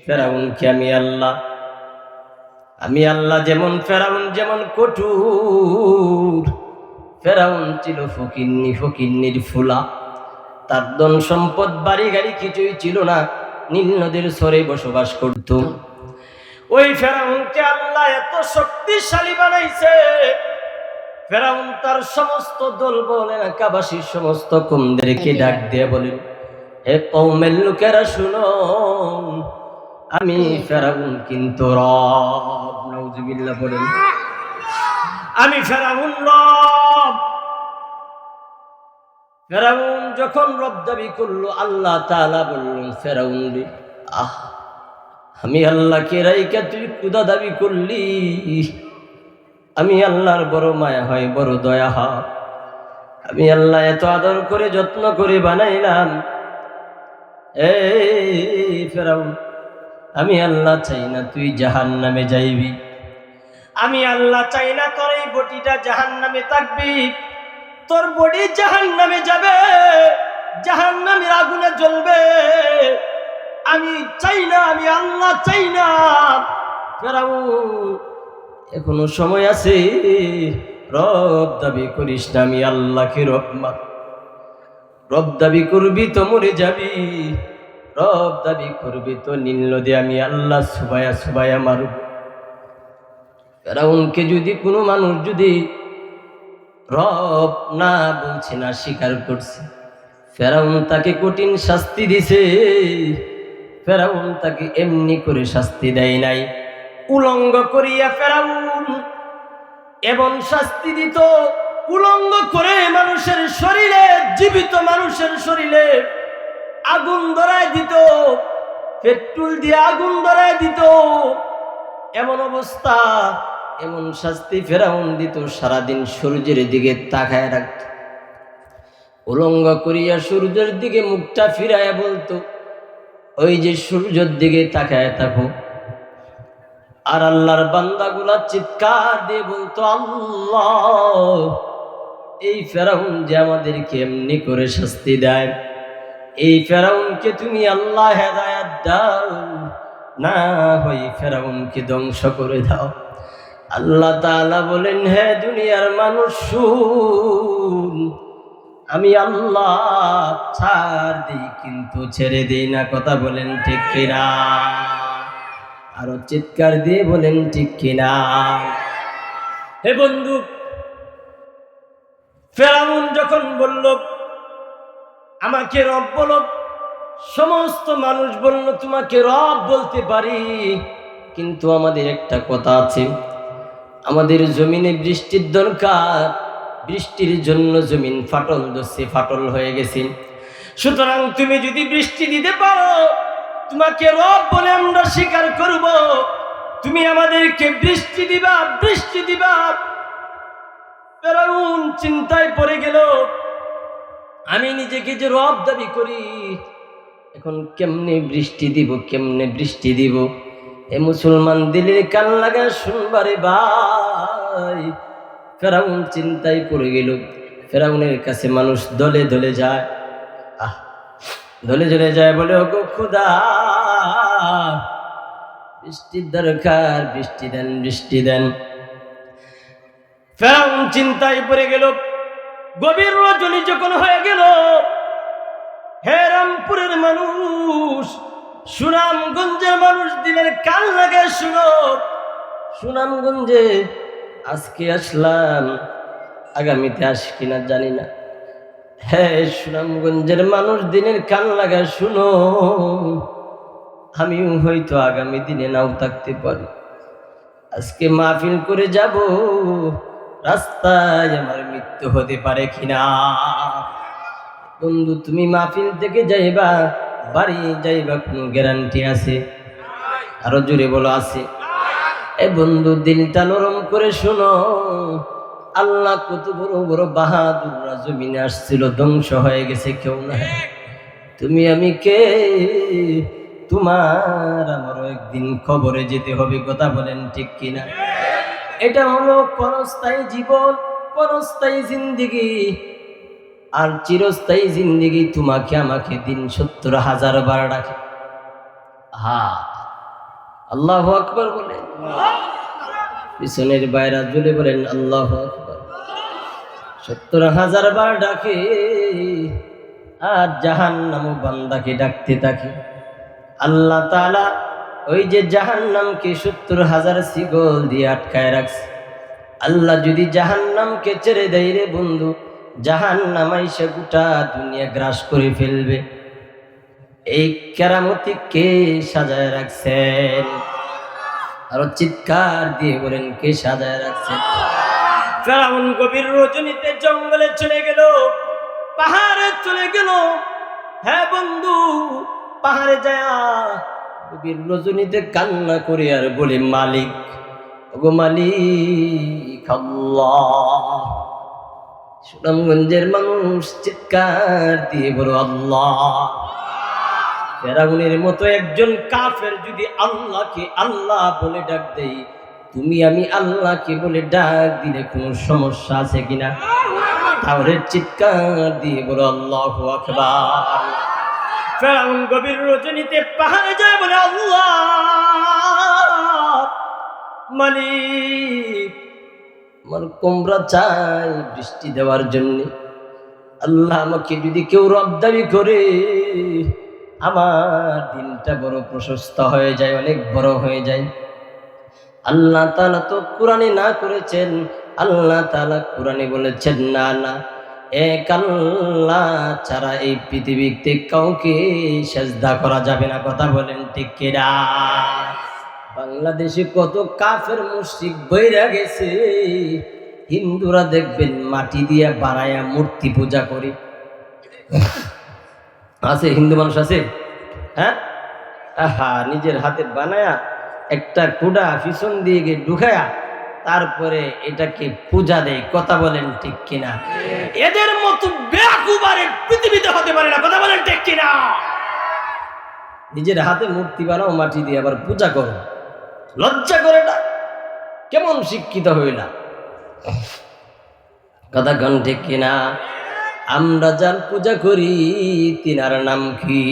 ফেরাউনকে আমি আল্লাহ যেমন ফেরাউন যেমন কঠোর। ফেরাউন ছিল ফকিন্নির ফুলা। তার ধন সম্পদ বাড়ি গাড়ি কিছুই ছিল না, নীল নদীর সরে বসবাস করত। ওই ফেরাউনকে আল্লাহ এত শক্তিশালী বানাইছে, ফেরাউন তার সমস্ত দলবল এলাকাবাসীর সমস্ত কমদেরকে ডাক দিয়ে বলেন, হে কওমের লোকেরা শুনো, আমি ফেরাউন কিন্তু রব। নাউজুবিল্লাহ বলেন, আমি ফেরাউন রব। ফেরাউন যখন রব দাবি করলো, আল্লাহ তাআলা বললেন, ফেরাউন রে, আমি আল্লাহকে রাইকা তুই খুদা দাবি করলি। আমি আল্লাহর বড় মায়া হয়, বড় দয়া হয়। আমি আল্লাহ এত আদর করে যত্ন করে বানাইলাম। এই ফেরাউন, আমি আল্লাহ চাই না তুই জাহান্নামে যাইবি। আমি আল্লাহ চাই না তোর এই বডিটা জাহান্নামে থাকবি। তোর বডি জাহান্নামে যাবে, জাহান্নামের আগুনে জ্বলবে। আমি চাই না, আমি আল্লাহ চাই না। ফেরাউন, এখনো সময় আছে, রব দাবি করিস না। আমি আল্লাহকে রব দাবি করবি তো মরে যাবি। রব দাবি করবি তো নীল নদী আমি আল্লাহ সুবায়া সুবায়া মারব। ফেরাউনকে যদি কোনো মানুষ যদি রব না বলছে, না স্বীকার করছে, ফেরাউন তাকে কঠিন শাস্তি দিছে। ফেরাউন তাকে এমনি করে শাস্তি দেয় নাই, উলঙ্গ করিয়া ফেরাউন এমন শাস্তি দিত, উলঙ্গ করে মানুষের শরীরে, জীবিত মানুষের শরীরে আগুন ধরায় দিত, পেট্রোল দিয়ে আগুন ধরায় দিত। এমন অবস্থা, এমন শাস্তি ফেরাউন দিত, সারাদিন সূর্যের দিকে তাকায় রাখত। উলঙ্গ করিয়া সূর্যের দিকে মুখটা ফিরাইয়া বলতো, ওই যে সূর্যের দিকে তাকায় থাকো। আর আল্লাহর বান্দাগুলা চিৎকার দিয়ে বলতো, আল্লাহ, এই ফেরাউন যে আমাদেরকে এমনি করে শাস্তি দেয়, এই ফেরাউনকে তুমি আল্লাহ হেদায়েত দাও, না হয় ফেরাউনকে ধ্বংস করে দাও। আল্লাহ তাআলা বলেন, হে দুনিয়ার মানুষ শুন, আমি আল্লাহ ছাড় দিই কিন্তু ছেড়ে দিই না। কথা বলেন ঠিক কিনা? আরো চিৎকার দিয়ে বলেন ঠিক কিনা? হে বন্ধু, ফেরাউন যখন বলল আমাকে রব বলো, সমস্ত মানুষ বলল তোমাকে রব বলতে পারি, কিন্তু আমাদের একটা কথা আছে, আমাদের জমিনে বৃষ্টির দরকার, বৃষ্টির জন্য জমিন ফাটল ধরছে, ফাটল হয়ে গেছে। সুতরাং তুমি যদি বৃষ্টি দিতে পারো, তোমাকে রব বলে আমরা স্বীকার করব। তুমি আমাদেরকে বৃষ্টি দিবা, বৃষ্টি দিবা। ফেরাউন চিন্তায় পড়ে গেল, আমি নিজেকে যে রব দাবি করি, এখন কেমনে বৃষ্টি দিব, কেমনে বৃষ্টি দিব? এ মুসলমান দিলের কান লাগা শুনবারে ভাই। ফেরাউন চিন্তায় পড়ে গেল। ফেরাউনের কাছে মানুষ দলে দলে যায়, দলে দলে যায়, বলে, ওগো খোদা, বৃষ্টির দরকার, বৃষ্টি দেন, বৃষ্টি দেন। ফেরাউন চিন্তায় পড়ে গেল। গভীর রজনী যখন হয়ে গেল, হে রামপুরের মানুষ, সুনামগঞ্জের মানুষ, দিলের কান লাগে শুনো। সুনামগঞ্জে আজকে আসলাম, আগামীতে আসি কিনা জানি না। হ্যাঁ, সুনামগঞ্জের মানুষ, দিনের কান লাগা শুনো, আমিও হয়তো আগামী দিনে নাও থাকতে পারি। আজকে মাহফিল করে যাব, রাস্তায় আমার মৃত্যু হতে পারে কিনা। বন্ধু, তুমি মাহফিল থেকে যাইবা, বাড়ি যাইবা, কোনো গ্যারান্টি আছে? আরো জোরে বলো, আছে? এ বন্ধু, দিলটা নরম করে শোনো, আল্লাহ কত বড় বড় বাহাদুররা জমিনে আসছিল, ধ্বংস হয়ে গেছে, কেউ না। তুমি আমি কে? তোমার আমারও একদিন কবরে যেতে হবে। কথা বলেন ঠিক কিনা? এটা হলো ক্ষণস্থায়ী জীবন, ক্ষণস্থায়ী জিন্দেগি। আর চিরস্থায়ী জিন্দেগি তোমাকে আমাকে দিন 70,000 বার ডাকে। হা আল্লাহু আকবার বলেন, পিছনের বাইরা জুড়ে বলেন আল্লাহু আকবার। 70,000 বার ডাকে আর জাহান্নামও বান্দাকে ডাকতে থাকে। আল্লাহ তাআলা ওই যে জাহান্নামকে 70,000 শিকল দিয়ে আটকায় রাখছে। আল্লাহ যদি জাহান্নামকে ছেড়ে দেয় রে বন্ধু, জাহান্নাম আইসা গোটা দুনিয়া গ্রাস করে ফেলবে। এই কেরামতি কে সাজায় রাখছেন? আরো চিৎকার দিয়ে বলেন কে সাজায় রাখছেন? ফেরাউন গভীর রজনীতে জঙ্গলে চলে গেল, পাহাড়ে চলে গেল। হ্যাঁ বন্ধু, পাহাড়ে যায় গভীর রজনীতে কান্না করে আর বলে, মালিক, ওগো মালিক আল্লাহ। সুনামগঞ্জের মানুষ চিৎকার দিয়ে বলো আল্লাহ। ফেরাউনের মতো একজন কাফের যদি আল্লাহকে আল্লাহ বলে ডাক দেই, তুমি আমি আল্লাহকে বলে ডাক দিলে কোনো সমস্যা আছে কিনা? তাহলে চিৎকার দিয়ে বলো আল্লাহু আকবার। ফেরাউন গভীর রজনীতে পাহাড়ে যায় বলে, আল্লাহ মালিক, আমার কোমরা চাই বৃষ্টি দেওয়ার জন্য। আল্লাহ আমাকে যদি কেউ রব দাবি করে, আমার দিনটা বড় প্রশস্ত হয়ে যায়, অনেক বড় হয়ে যায়। আল্লাহ তাআলা তো কোরআনে না করেছেন, আল্লাহ তাআলা কোরআনে বলেছেন, না না, এক আল্লাহ ছাড়া এই পৃথিবীতে কাউকে সিজদা করা যাবে না। কথা বলেন ঠিক কিনা? বাংলাদেশে কত কাফের মুশরিক বইরা গেছে। হিন্দুরা দেখবেন মাটি দিয়ে বানায়া মূর্তি পূজা করে। আছে হিন্দু মানুষ আছে? হ্যাঁ, আহা, নিজের হাতে বানায়া একটা কুড়া পিছন দিয়ে গিয়ে ঢুকায়া তারপরে এটাকে পূজা দেয়। কথা বলেন ঠিক কিনা? এদের মতো বেয়াকুবারে পৃথিবীতে হতে পারে না। কথা বলেন ঠিক কিনা? নিজের হাতে মূর্তি বানাও মাটি দিয়ে, আবার পূজা করো, লজ্জা করে না? কেমন শিক্ষিত হইলা? কথা কন ঠিক কিনা? আমরা যার পূজা করি তিনার নাম কি?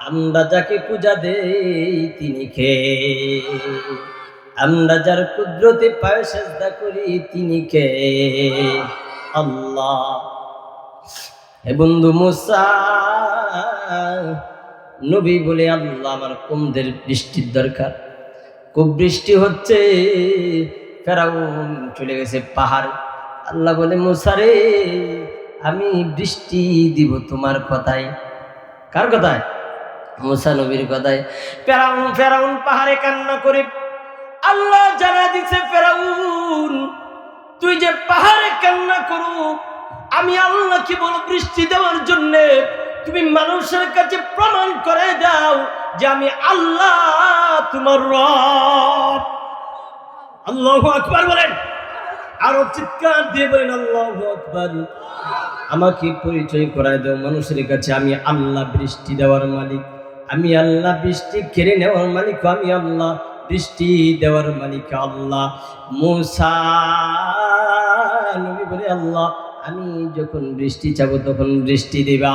আমরা যাকে পূজা দেই তিনি কে? আমরা যার কুদরতে পায়ে সিজদা করি তিনি কে? আল্লাহ। হে বন্ধু মুসা নবী বলে, আল্লাহ আমার কোমদের বৃষ্টির দরকার, খুব বৃষ্টি হচ্ছে। ফেরাউন চলে গেছে পাহাড়। আল্লাহ বলে, মুসা রে, আমি বৃষ্টি দিব তোমার কথায়। কার কথায়? মুসা নবীর কথায়। ফেরাউন পাহাড়ে কান্না করে আল্লাহ জানা দিছে, ফেরাউন তুই যে পাহাড়ে কান্না করো, আমি আল্লাহ কি বল বৃষ্টি দেওয়ার জন্য, তুমি মানুষের কাছে প্রমাণ করে দাও যে আমি আল্লাহ তোমার রব। আল্লাহু আকবার বলেন, আরো চিৎকার দিয়ে বলেন আল্লাহু আকবার। আমাকে পরিচয় করায় দাও মানুষের কাছে, আমি আল্লাহ বৃষ্টি দেওয়ার মালিক, আমি আল্লাহ বৃষ্টি কেড়ে নেওয়ার মালিক, আমি আল্লাহ বৃষ্টি দেওয়ার মালিক আল্লাহ। মুসা নবী বলে, আল্লাহ আমি যখন বৃষ্টি চাবো তখন বৃষ্টি দিবা।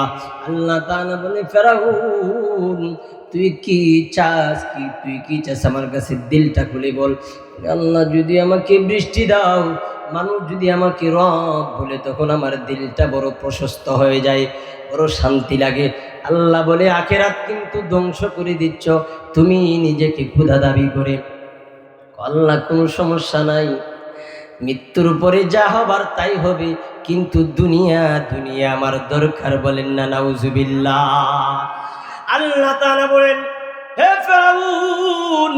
আল্লাহ তাআলা বলে, ফেরাউন তুই কি চাস, তুই কি চাস আমার কাছে দিলটা খুলে বল। আল্লাহ যদি আমাকে বৃষ্টি দাও, মানুষ যদি আমাকে রব বলে, তখন আমার দিলটা বড় প্রশস্ত হয়ে যায়, বড় শান্তি লাগে। আল্লাহ বলে, আখিরাত কিন্তু ধ্বংস করে দিচ্ছ তুমি নিজেকে খোদা দাবি করে। আল্লাহ কোনো সমস্যা নাই, মৃত্যুর পরে যা হবার তাই হবে, কিন্তু দুনিয়া আমার দরকার। বলেন না নাউজুবিল্লাহ। আল্লাহ তাআলা বলেন, হে ফেরাউন,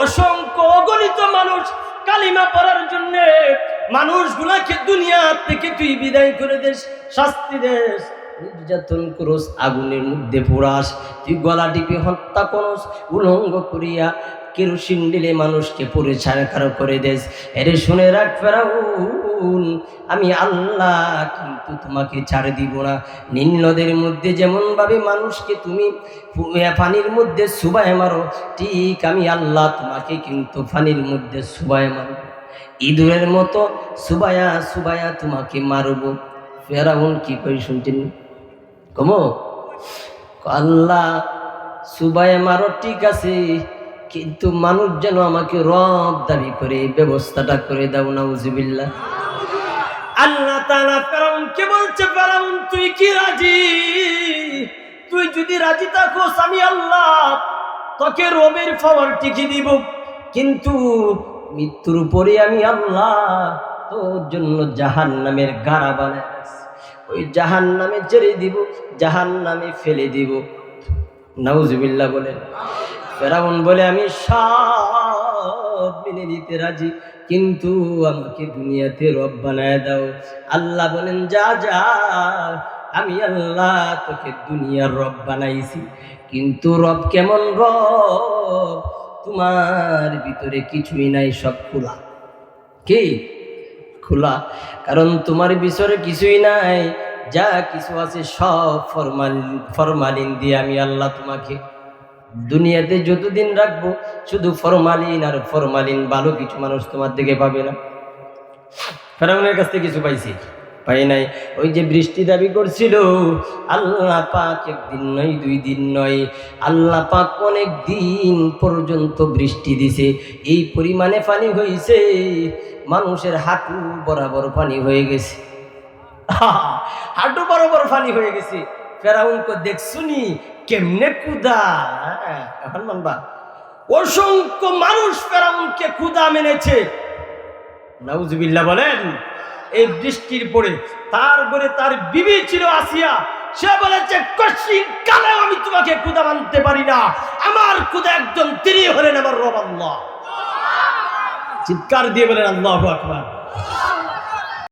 অসংখ্য অগণিত মানুষ কালিমা পড়ার জন্য মানুষগুলাকে দুনিয়া থেকে তুই বিদায় করে দেস, শাস্তি দেস, নির্যাতন করস, আগুনের মধ্যে পোড়াস, তুই গলা টিপে হত্যা করস, উলঙ্গ করিয়া কেরোসিন ঢেলে মানুষকে পুড়ে ছারখার করে দেস। এরে শুনে রাখ ফেরাউন, আমি আল্লাহ কিন্তু তোমাকে ছাড় দিব না। নীল নদের মধ্যে যেমন ভাবে মানুষকে তুমি পানির মধ্যে সুবায় মারো, ঠিক আমি আল্লাহ তোমাকে কিন্তু পানির মধ্যে সুবায় মারব, ইঁদুরের মতো সুবায়া সুবায়া তোমাকে মারব। ফেরাউন কি কই শুনছেন? কমো আল্লাহ সুবায়ে মারো ঠিক আছে, কিন্তু মানুষ যেন আমাকে রব দাবি করে এই ব্যবস্থাটা করে দাও। নাউজুবিল্লাহ। আল্লাহ তাআলা ফেরাউনকে বলছে, ফেরাউন তুই কি রাজি? তুই যদি রাজি থাকোস আমি আল্লাহ তোকে রবের পাওয়ার টিকে দিব, কিন্তু মৃত্যুর পরে আমি আল্লাহ তোর জন্য জাহান্নামের গাড়া বানায় রাখছি, ওই জাহান্নামে ছেড়ে দিব, জাহান্নামে ফেলে দিব। নাউজুবিল্লাহ বলেন। ফেরাউন বলে আমি সব মেনে নিতে রাজি, কিন্তু আমাকে দুনিয়াতে রব বানায় দাও। আল্লাহ বলেন যা যা, আমি আল্লাহ তোকে দুনিয়ার রব বানাইছি, কিন্তু রব কেমন রব? তোমার ভিতরে কিছুই নাই, সব খোলা। কি খোলা? কারণ তোমার ভিতরে কিছুই নাই, যা কিছু আছে সব ফরমালিন দিয়ে আমি আল্লাহ তোমাকে দুনিয়াতে যতদিন রাখবো শুধু ফরমালিন আর ফরমালিন, ভালো কিছু মানুষ তোমার দিকে পাবে না। ফেরাউনের কাছ থেকে কিছু পাইছি? পাই নাই। ওই যে বৃষ্টি দাবি করছিল, আল্লাহ পাক একদিন নয়, 2 দিন নয়, আল্লাহ পাক অনেক দিন পর্যন্ত বৃষ্টি দিছে। এই পরিমাণে পানি হয়েছে, মানুষের হাঁটু বরাবর পানি হয়ে গেছে। হাঁটু বরাবর পানি হয়ে গেছে। ফেরাউনকে দেখছুনি কেমনে কুদা। এখন মানবা, অসংখ্য মানুষ ফেরাউনকে কুদা মেনেছে। নাউজুবিল্লাহ বলেন। এই বৃষ্টির পরে তারপরে তার বিবি ছিল আসিয়া, সে বলেছে কশিন কালেও আমি তোমাকে কুদা মানতে পারি না, আমার কুদা একজন, তিনি হলেন আমার রব আল্লাহ। চিৎকার দিয়ে বলেন আল্লাহু আকবার।